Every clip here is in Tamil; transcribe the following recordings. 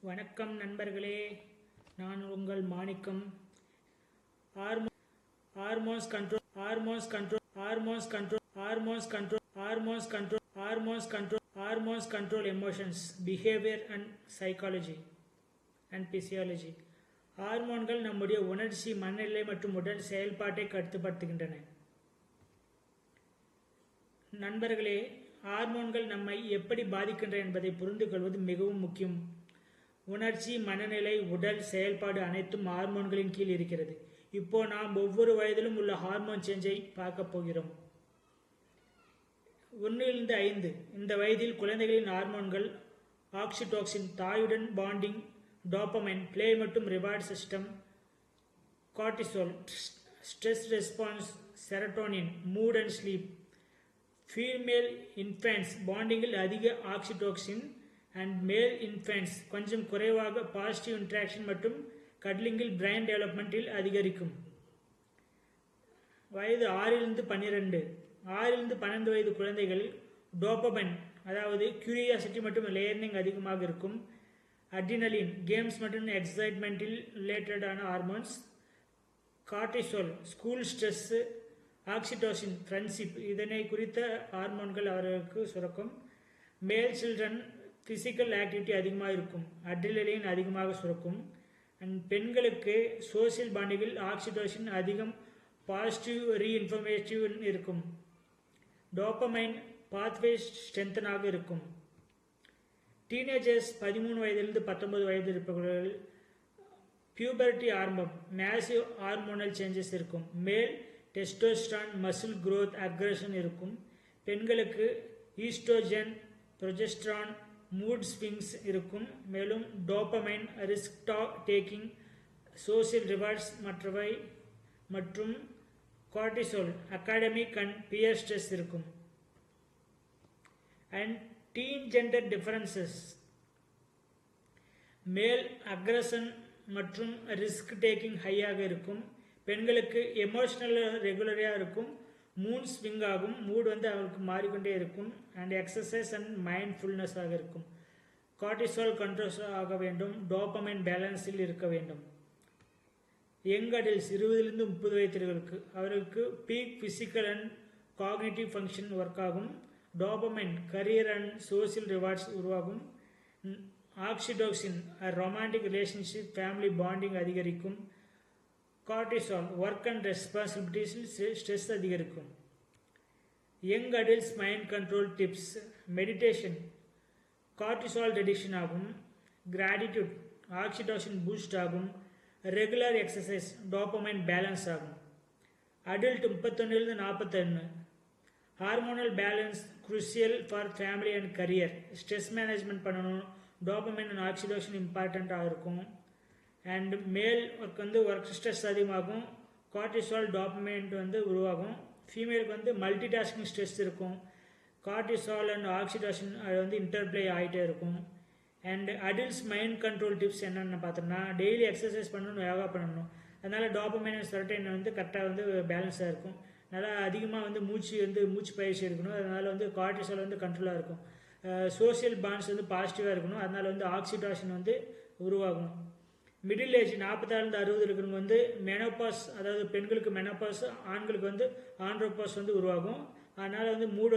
வணக்கம் நண்பர்களே, நான் உங்கள் Manickam. Hormones control emotions, behaviour and psychology and physiology. ஹார்மோன்கள் நம்முடைய உணர்ச்சி, மனநிலை மற்றும் உடல் செயல்பாட்டை கட்டுப்படுத்துகின்றன. நண்பர்களே, ஹார்மோன்கள் நம்மை எப்படி பாதிக்கின்றன என்பதை புரிந்து கொள்வது மிகவும் முக்கியம். உணர்ச்சி, மனநிலை, உடல் செயல்பாடு அனைத்தும் ஹார்மோன்களின் கீழ் இருக்கிறது. இப்போ நாம் ஒவ்வொரு வயதிலும் உள்ள ஹார்மோன் சேஞ்சை பார்க்க போகிறோம். 1-5 இந்த வயதில் குழந்தைகளின் ஹார்மோன்கள் ஆக்சிடோசின், தாயுடன் பாண்டிங், டோபமைன், பிளே மற்றும் reward system, cortisol, stress response, serotonin, mood and sleep. Female infants பாண்டிங்கில் அதிக ஆக்சிடோசின் அண்ட் மேல் இன்ஃபேன்ட்ஸ் கொஞ்சம் குறைவாக பாசிட்டிவ் இன்ட்ராக்ஷன் மற்றும் கடலிங்கில் பிரைன் டெவலப்மெண்ட்டில் அதிகரிக்கும். வயது 6-12. 6-12 வயது குழந்தைகள் டோபமைன், அதாவது கியூரியாசிட்டி மற்றும் லேர்னிங் அதிகமாக இருக்கும். அட்ரினலின், கேம்ஸ் மற்றும் எக்ஸைட்மெண்ட்டில் ரிலேட்டடான hormones. Cortisol, school stress. Oxytocin, friendship. இதனை குறித்த ஹார்மோன்கள் அவர்களுக்கு சுரக்கும். மேல் சில்ட்ரன் ஃபிசிக்கல் ஆக்டிவிட்டி அதிகமாக இருக்கும். அட்ரினலின் அதிகமாக சுரக்கும். அண்ட் பெண்களுக்கு சோசியல் பாண்டிங்கில் ஆக்சிடோசின் அதிகம், பாசிட்டிவ் ரீஇன்ஃபர்மேட்டிவ் இருக்கும். டோபமைன் பாத்வே ஸ்ட்ரென்த்தனாக இருக்கும். டீனேஜர்ஸ் 13 வயதிலிருந்து 19 வயது இருப்பவர்கள் பியூபர்ட்டி ஆரம்பம், மேசிவ் ஹார்மோனல் சேஞ்சஸ் இருக்கும். மேல் டெஸ்டோஸ்டரான், மசில் growth, அக்ரஷன் இருக்கும். பெண்களுக்கு ஈஸ்ட்ரோஜன், ப்ரொஜெஸ்ட்ரான், மூட் ஸ்விங்ஸ் இருக்கும். மேலும் dopamine, risk taking, social rewards மற்றும் cortisol, academic and peer stress இருக்கும். And teen gender differences, male aggression மற்றும் ரிஸ்க் டேக்கிங் ஹையாக இருக்கும். பெண்களுக்கு எமோஷனல் ரெகுலராக இருக்கும். மூட் ஸ்விங் ஆகும். மூட் அவருக்கு மாறிக்கொண்டே இருக்கும். அண்ட் எக்ஸசைஸ் அண்ட் மைண்ட்ஃபுல்னஸாக இருக்கும். கார்டிசோல் கண்ட்ரோல் ஆக வேண்டும். டோபமைன் பேலன்ஸில் இருக்க வேண்டும். யங் அடல்ட்ஸ் 20-30 வயதிற்கு அவர்களுக்கு peak physical and cognitive function work ஆகும். Dopamine career and social rewards உருவாகும். Oxytocin romantic relationship, family bonding அதிகரிக்கும். கார்டிசால் ஒர்க் அண்ட் ரெஸ்பான்சிபிலிட்டிஸில் ஸ்ட்ரெஸ் அதிகரிக்கும். Young adults mind control tips. Meditation, cortisol reduction ஆகும். கிராட்டிடியூட், ஆக்சிடோசின் பூஸ்ட் ஆகும். ரெகுலர் எக்ஸசைஸ், டோபமைன் பேலன்ஸ் ஆகும். Adult 31-41. Hormonal balance crucial for family and career. Stress management பண்ணணும். டோபமைன் அண்ட் ஆக்சிடோசின் இம்பார்ட்டண்ட்டாக இருக்கும். அண்ட் மேல் ஒர்க் ஸ்ட்ரெஸ் அதிகமாகும். கார்டிசால், டோபமைன் உருவாகும். ஃபீமேலுக்கு மல்டி டாஸ்கிங் ஸ்ட்ரெஸ் இருக்கும். கார்டிசால் அண்ட் ஆக்சிடோசின் இன்டர்பிளே ஆகிட்டே இருக்கும். And adults mind control tips என்னென்னு பார்த்தோம்னா, டெய்லி எக்ஸசைஸ் பண்ணணும், யோகா பண்ணணும். அதனால் டோபமைன் செரட்டோனின் கரெக்டாக பேலன்ஸாக இருக்கும். நல்லா அதிகமாக மூச்சு பயிற்சி இருக்கணும். அதனால் கார்டிசால் கண்ட்ரோலாக இருக்கும். சோசியல் பாண்ட்ஸ் பாசிட்டிவாக இருக்கணும். அதனால் ஆக்சிடோசின் உருவாகும். மிடில் ஏஜ் 46-60 இருக்கிறவங்க மெனோபாஸ், அதாவது பெண்களுக்கு மெனோபாஸ், ஆண்களுக்கு ஆண்ட்ரோபாஸ் உருவாகும். அதனால் மூட்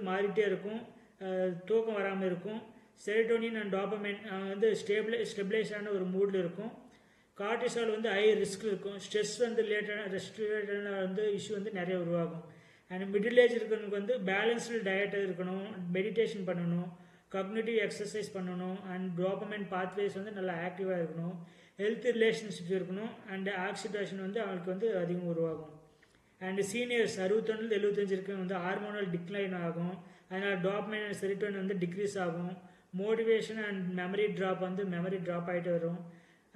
மாறிட்டே இருக்கும். தூக்கம் வராமல் இருக்கும். செரட்டோனின் அண்ட் டோபமைன் ஸ்டெபிளைஸான ஒரு மூடில் இருக்கும். கார்டிசால் ஹை ரிஸ்க் இருக்கும். ஸ்ட்ரெஸ் ரிலேட்டடான இஷ்யூ நிறைய உருவாகும். அண்ட் மிடில் ஏஜ் இருக்கிறவங்களுக்கு பேலன்ஸ்டு டயட் இருக்கணும். மெடிடேஷன் பண்ணணும். காக்னிட்டிவ் எக்ஸசைஸ் பண்ணணும். அண்ட் டோபமைன் பாத்வேஸ் நல்லா ஆக்டிவாக இருக்கணும். ஹெல்த் ரிலேஷன்ஷிப் இருக்கணும். அண்ட் ஆக்சிடேஷன் அவங்களுக்கு அதிகம் உருவாகும். அண்ட் சீனியர்ஸ் 61-75 இருக்கவங்க ஹார்மோனல் டிக்ளைன் ஆகும். அதனால் டோபமைன் அண்ட் செரட்டோனின் டிக்ரீஸ் ஆகும். மோட்டிவேஷன் அண்ட் மெமரி ட்ராப் ஆகிட்டு வரும்.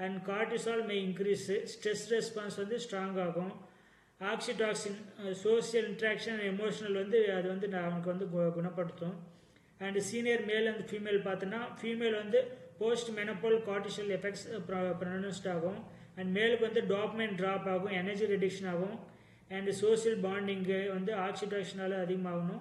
And cortisol may increase. Stress response strong ஆகும். ஆக்சிடாக்சின் சோசியல் இன்ட்ராக்ஷன், எமோஷனல் அது அவனுக்கு குணப்படுத்தும். And senior male and female பார்த்தோன்னா, female post menopause cortisol effects pronounced ஆகும். அண்ட் மேலுக்கு டோபமைன் ட்ராப் ஆகும். எனர்ஜி ரெடியூஷன் ஆகும். அண்ட் சோசியல் பாண்டிங்கு ஆக்சிடேஷனால் அதிகமாகணும்.